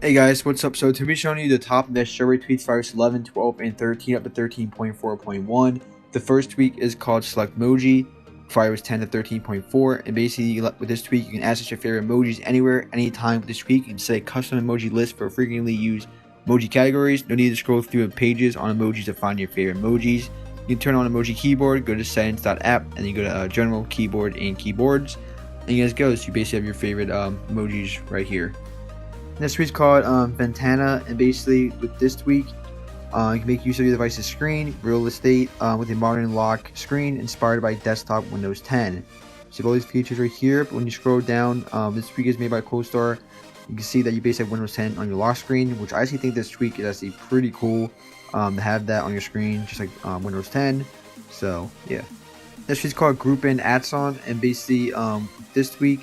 Hey guys, what's up? So to be showing you the top of best Jailbreak tweets for iOS 11, 12, and 13 up to 13.4.1. The first tweak is called Select Emoji for iOS 10 to 13.4, and basically with this tweak you can access your favorite emojis anywhere, anytime with this tweak. You can set a custom emoji list for frequently used emoji categories. No need to scroll through pages on emojis to find your favorite emojis. You can turn on emoji keyboard, go to settings.app, and then you go to general keyboard and keyboards, and you guys go. So you basically have your favorite emojis right here. This tweak's called Ventana, and basically with this tweak, you can make use of your device's screen, real estate, with a modern lock screen inspired by desktop Windows 10. So you have all these features right here, but when you scroll down, this tweak is made by CoStar. You can see that you basically have Windows 10 on your lock screen, which I actually think this tweak is actually pretty cool to have that on your screen, just like Windows 10. So yeah, this tweak's called Group-in Add-on, and basically this tweak,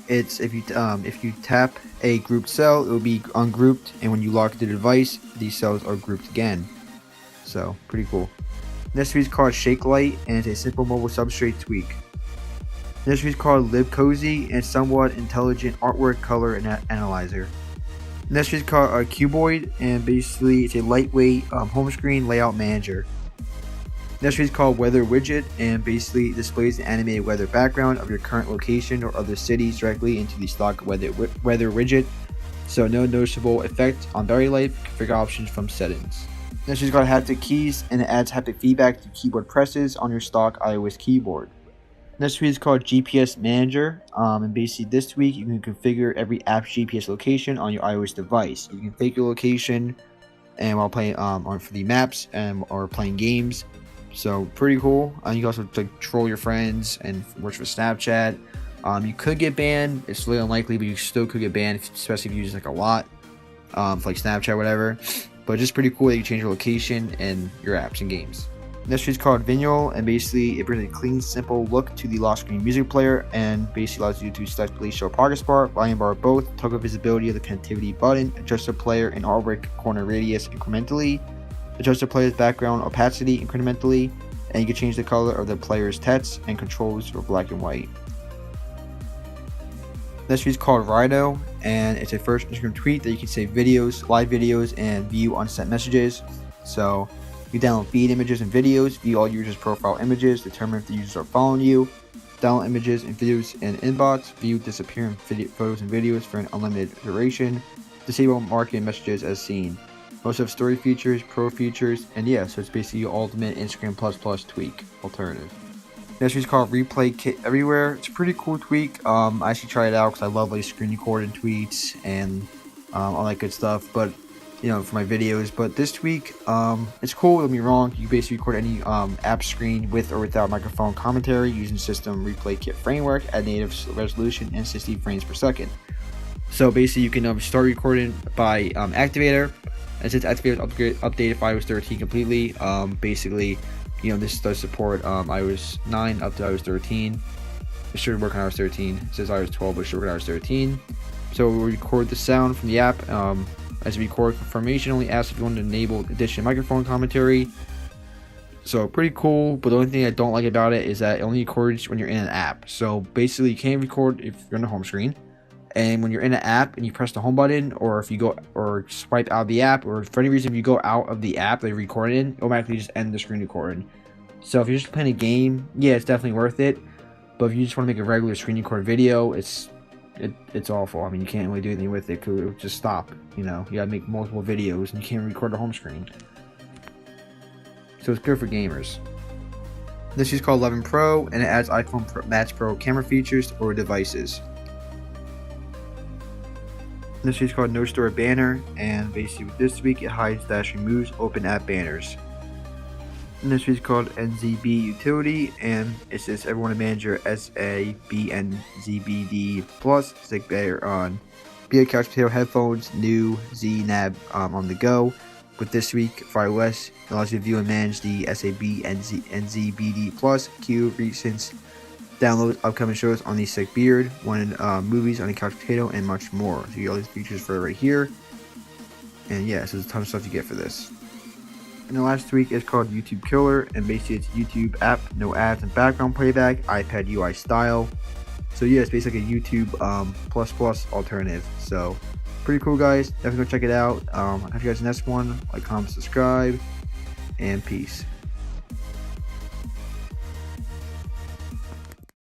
it's if you tap a grouped cell, it will be ungrouped, and when you lock the device, these cells are grouped again. So pretty cool. Next tweak is called Shake Light, and it's a simple mobile substrate tweak. Next tweak is called Lib Cozy, and it's somewhat intelligent artwork color and analyzer. Next tweak is called Cuboid, and basically it's a lightweight home screen layout manager. Next tweak is called Weather Widget, and basically displays the animated weather background of your current location or other cities directly into the stock weather widget. So no noticeable effect on battery life. Configure options from settings. Next tweak is called Haptic Keys, and it adds haptic feedback to keyboard presses on your stock iOS keyboard. Next tweak is called GPS Manager, and basically this tweak you can configure every app's GPS location on your iOS device. You can fake your location, and while playing for the maps or playing games. So pretty cool. You can also like troll your friends and works for Snapchat. You could get banned. It's really unlikely, but you still could get banned, especially if you use like a lot, for like Snapchat, whatever. But just pretty cool that you change your location and your apps and games. Next tweak is called Vinyl, and basically it brings a clean, simple look to the lock screen music player, and basically allows you to select play, show, progress bar, volume bar, both, toggle visibility of the connectivity button, adjust the player and artwork corner radius incrementally, adjust the player's background opacity incrementally, and you can change the color of the player's text and controls for black and white. Next tweak is called Rhino, and it's a first Instagram tweet that you can save videos, live videos, and view unsent messages. So you download feed images and videos, view all users' profile images, determine if the users are following you, download images and videos in inbox, view disappearing photos and videos for an unlimited duration, disable marketing messages as seen. Also have story features, pro features, and yeah, so it's basically your ultimate Instagram plus tweak alternative. Next tweak is called Replay Kit Everywhere. It's a pretty cool tweak. I actually tried it out because I love like screen recording tweets and all that good stuff. But you know, for my videos. But this tweak, it's cool. Don't get me wrong. You basically record any app screen with or without microphone commentary using System Replay Kit framework at native resolution and 60 frames per second. So basically, you can start recording by Activator. And since Activator is updated for iOS 13 completely, basically, you know, this does support iOS 9 up to iOS 13. It should work on iOS 13. It says iOS 12, but it should work on iOS 13. So we'll record the sound from the app. As a record confirmation, only asks if you want to enable additional microphone commentary. So pretty cool, but the only thing I don't like about it is that it only records when you're in an app. So basically, you can't record if you're on the home screen. And when you're in an app and you press the home button, or if you go or swipe out of the app, or for any reason if you go out of the app that you're recording in, it automatically just end the screen recording. So if you're just playing a game, yeah, it's definitely worth it. But if you just want to make a regular screen record video, it's awful. I mean, you can't really do anything with it because it would just stop. You know, you gotta make multiple videos and you can't record the home screen. So it's good for gamers. This is called 11 Pro, and it adds iPhone Max Pro camera features or devices. This is called No Store Banner, and basically with this tweak it hides / removes open app banners. And this is called NZB Utility, and it says everyone to manage your SABNZBD Plus stick better on Be a Couch Potato headphones, new Z-Nab on the go. With this week for iOS, it allows you to view and manage the SABNZBD Plus, queue recent download upcoming shows on the Sick Beard, movies on the Couch Potato, and much more. So you get all these features for right here. And yeah, so there's a ton of stuff you get for this. And the last tweak is called YouTube Killer, and basically it's a YouTube app, no ads and background playback, iPad UI style. So yeah, it's basically a YouTube plus alternative. So pretty cool, guys. Definitely go check it out. I'll catch you guys in the next one. Like, comment, subscribe, and peace.